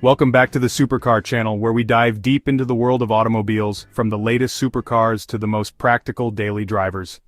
Welcome back to the Supercar channel, where we dive deep into the world of automobiles, from the latest supercars to the most practical daily drivers.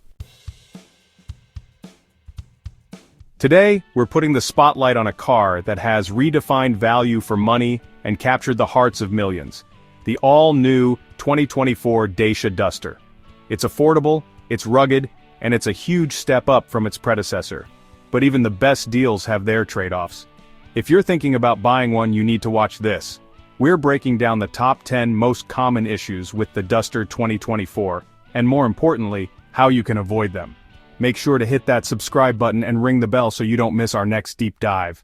Today, we're putting the spotlight on a car that has redefined value for money and captured the hearts of millions. The all-new 2024 Dacia Duster. It's affordable, it's rugged, and it's a huge step up from its predecessor. But even the best deals have their trade-offs. If you're thinking about buying one, you need to watch this. We're breaking down the top 10 most common issues with the Duster 2024, and more importantly, how you can avoid them. Make sure to hit that subscribe button and ring the bell so you don't miss our next deep dive.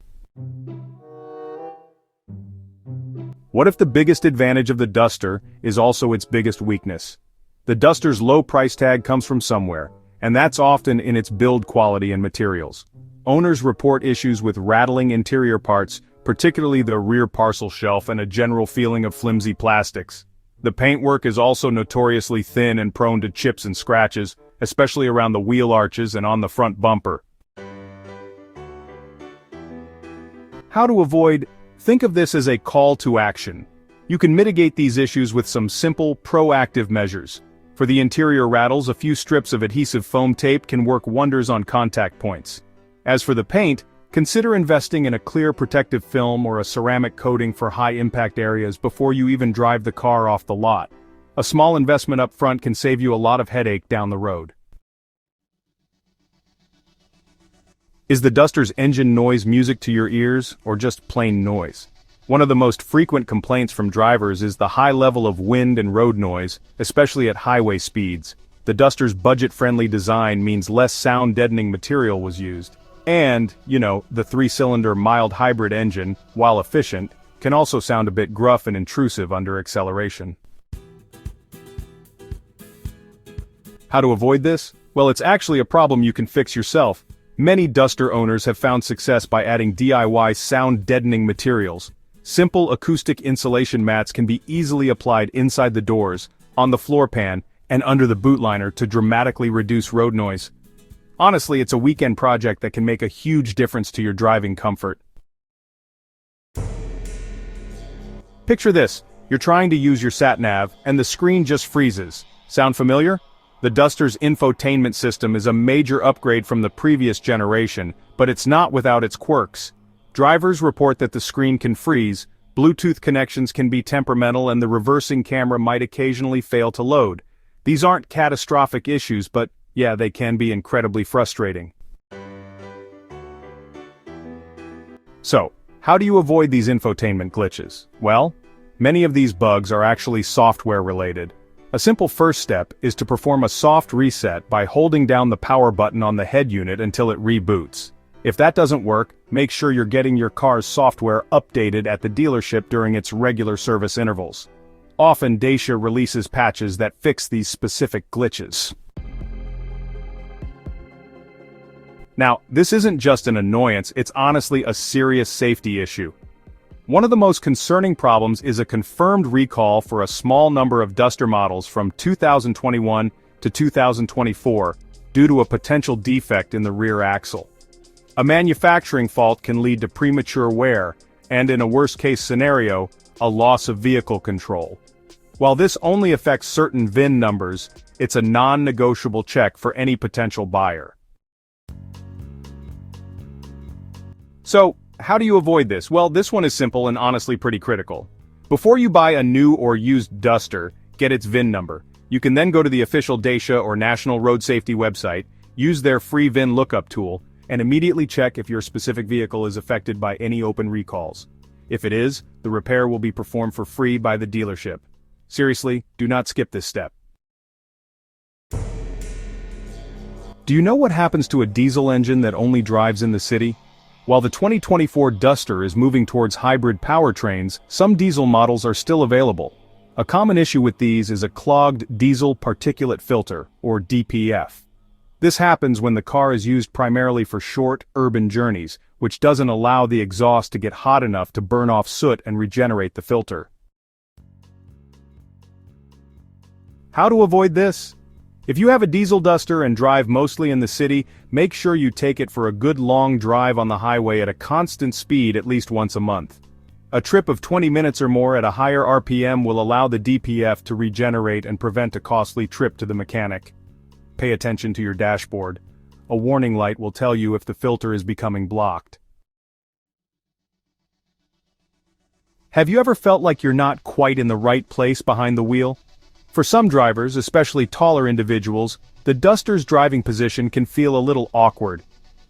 What if the biggest advantage of the Duster is also its biggest weakness? The Duster's low price tag comes from somewhere, and that's often in its build quality and materials. Owners report issues with rattling interior parts, particularly the rear parcel shelf, and a general feeling of flimsy plastics. The paintwork is also notoriously thin and prone to chips and scratches, especially around the wheel arches and on the front bumper. How to avoid? Think of this as a call to action. You can mitigate these issues with some simple, proactive measures. For the interior rattles, a few strips of adhesive foam tape can work wonders on contact points. As for the paint, consider investing in a clear protective film or a ceramic coating for high-impact areas before you even drive the car off the lot. A small investment up front can save you a lot of headache down the road. Is the Duster's engine noise music to your ears, or just plain noise? One of the most frequent complaints from drivers is the high level of wind and road noise, especially at highway speeds. The Duster's budget-friendly design means less sound-deadening material was used. And, the 3-cylinder mild hybrid engine, while efficient, can also sound a bit gruff and intrusive under acceleration. How to avoid this? Well, it's actually a problem you can fix yourself. Many Duster owners have found success by adding DIY sound-deadening materials. Simple acoustic insulation mats can be easily applied inside the doors, on the floor pan, and under the boot liner to dramatically reduce road noise. Honestly, it's a weekend project that can make a huge difference to your driving comfort. Picture this: you're trying to use your sat-nav, and the screen just freezes. Sound familiar? The Duster's infotainment system is a major upgrade from the previous generation, but it's not without its quirks. Drivers report that the screen can freeze, Bluetooth connections can be temperamental, and the reversing camera might occasionally fail to load. These aren't catastrophic issues, but yeah, they can be incredibly frustrating. So, how do you avoid these infotainment glitches? Well, many of these bugs are actually software-related. A simple first step is to perform a soft reset by holding down the power button on the head unit until it reboots. If that doesn't work, make sure you're getting your car's software updated at the dealership during its regular service intervals. Often Dacia releases patches that fix these specific glitches. Now, this isn't just an annoyance, it's honestly a serious safety issue. One of the most concerning problems is a confirmed recall for a small number of Duster models from 2021 to 2024 due to a potential defect in the rear axle. A manufacturing fault can lead to premature wear, and in a worst-case scenario, a loss of vehicle control. While this only affects certain VIN numbers, it's a non-negotiable check for any potential buyer. So, how do you avoid this? Well, this one is simple and honestly pretty critical. Before you buy a new or used Duster, get its VIN number. You can then go to the official Dacia or National Road Safety website, use their free VIN lookup tool, and immediately check if your specific vehicle is affected by any open recalls. If it is, the repair will be performed for free by the dealership. Seriously, do not skip this step. Do you know what happens to a diesel engine that only drives in the city? While the 2024 Duster is moving towards hybrid powertrains, some diesel models are still available. A common issue with these is a clogged diesel particulate filter, or DPF. This happens when the car is used primarily for short, urban journeys, which doesn't allow the exhaust to get hot enough to burn off soot and regenerate the filter. How to avoid this? If you have a diesel Duster and drive mostly in the city, make sure you take it for a good long drive on the highway at a constant speed at least once a month. A trip of 20 minutes or more at a higher RPM will allow the DPF to regenerate and prevent a costly trip to the mechanic. Pay attention to your dashboard. A warning light will tell you if the filter is becoming blocked. Have you ever felt like you're not quite in the right place behind the wheel? For some drivers, especially taller individuals, the Duster's driving position can feel a little awkward.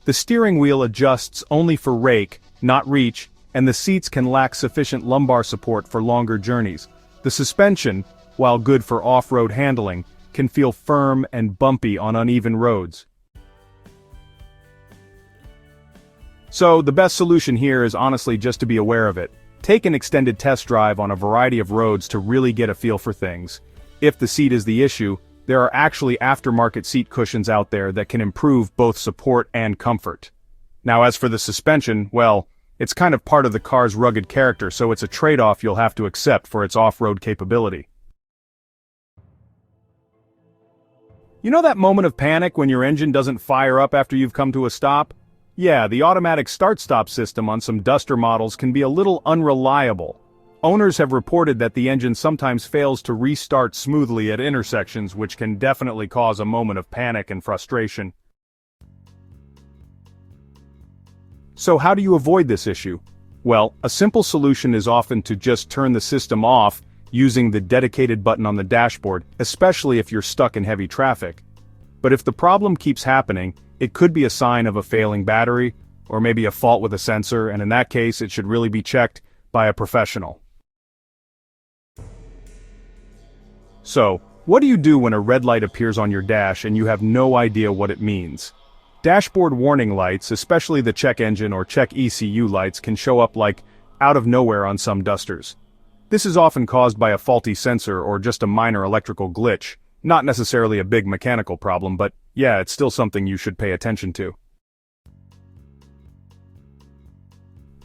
The steering wheel adjusts only for rake, not reach, and the seats can lack sufficient lumbar support for longer journeys. The suspension, while good for off-road handling, can feel firm and bumpy on uneven roads. So, the best solution here is honestly just to be aware of it. Take an extended test drive on a variety of roads to really get a feel for things. If the seat is the issue, there are actually aftermarket seat cushions out there that can improve both support and comfort. Now as for the suspension, well, it's kind of part of the car's rugged character, so it's a trade-off you'll have to accept for its off-road capability. You know that moment of panic when your engine doesn't fire up after you've come to a stop? Yeah, the automatic start-stop system on some Duster models can be a little unreliable. Owners have reported that the engine sometimes fails to restart smoothly at intersections, which can definitely cause a moment of panic and frustration. So how do you avoid this issue? Well, a simple solution is often to just turn the system off using the dedicated button on the dashboard, especially if you're stuck in heavy traffic. But if the problem keeps happening, it could be a sign of a failing battery, or maybe a fault with a sensor, and in that case it should really be checked by a professional. So, what do you do when a red light appears on your dash and you have no idea what it means? Dashboard warning lights, especially the check engine or check ECU lights, can show up like out of nowhere on some Dusters. This is often caused by a faulty sensor or just a minor electrical glitch, not necessarily a big mechanical problem, but yeah, it's still something you should pay attention to.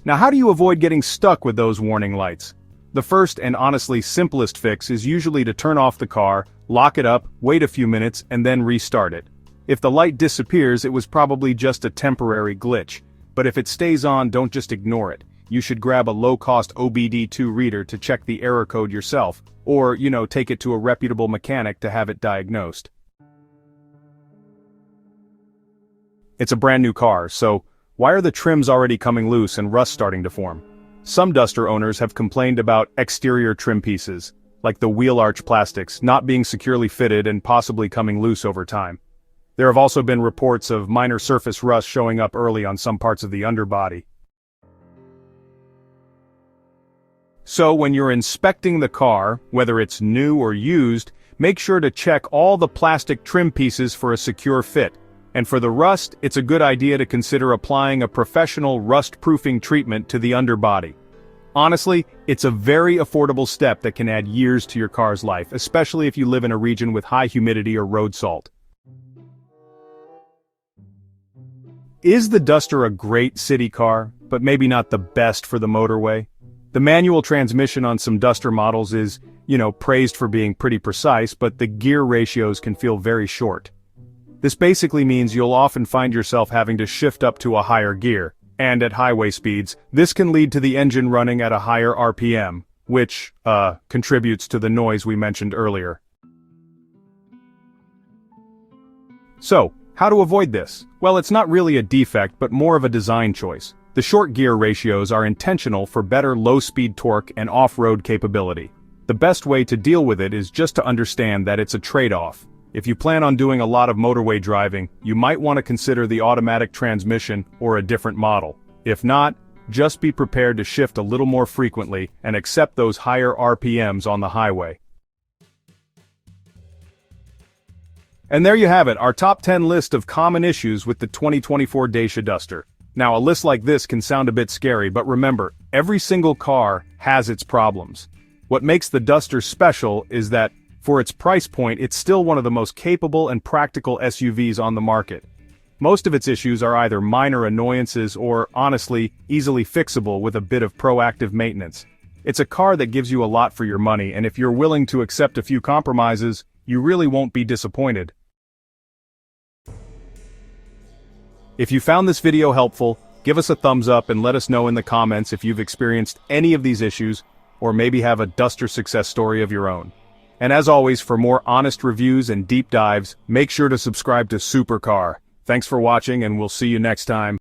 Now how do you avoid getting stuck with those warning lights? The first and honestly simplest fix is usually to turn off the car, lock it up, wait a few minutes, and then restart it. If the light disappears, it was probably just a temporary glitch. But if it stays on, don't just ignore it. You should grab a low-cost OBD2 reader to check the error code yourself, or, take it to a reputable mechanic to have it diagnosed. It's a brand new car, so why are the trims already coming loose and rust starting to form? Some Duster owners have complained about exterior trim pieces, like the wheel arch plastics, not being securely fitted and possibly coming loose over time. There have also been reports of minor surface rust showing up early on some parts of the underbody. So when you're inspecting the car, whether it's new or used, make sure to check all the plastic trim pieces for a secure fit. And for the rust, it's a good idea to consider applying a professional rust-proofing treatment to the underbody. Honestly, it's a very affordable step that can add years to your car's life, especially if you live in a region with high humidity or road salt. Is the Duster a great city car, but maybe not the best for the motorway? The manual transmission on some Duster models is, praised for being pretty precise, but the gear ratios can feel very short. This basically means you'll often find yourself having to shift up to a higher gear, and at highway speeds, this can lead to the engine running at a higher RPM, which, contributes to the noise we mentioned earlier. So, how to avoid this? Well, it's not really a defect, but more of a design choice. The short gear ratios are intentional for better low-speed torque and off-road capability. The best way to deal with it is just to understand that it's a trade-off. If you plan on doing a lot of motorway driving, you might want to consider the automatic transmission or a different model. If not, just be prepared to shift a little more frequently and accept those higher RPMs on the highway. And there you have it, our top 10 list of common issues with the 2024 Dacia Duster. Now, a list like this can sound a bit scary, but remember, every single car has its problems. What makes the Duster special is that, for its price point, it's still one of the most capable and practical SUVs on the market. Most of its issues are either minor annoyances or, honestly, easily fixable with a bit of proactive maintenance. It's a car that gives you a lot for your money, and if you're willing to accept a few compromises, you really won't be disappointed. If you found this video helpful, Give us a thumbs up and let us know in the comments if you've experienced any of these issues, or maybe have a Duster success story of your own. And as always, for more honest reviews and deep dives, make sure to subscribe to Supercar. Thanks for watching, and we'll see you next time.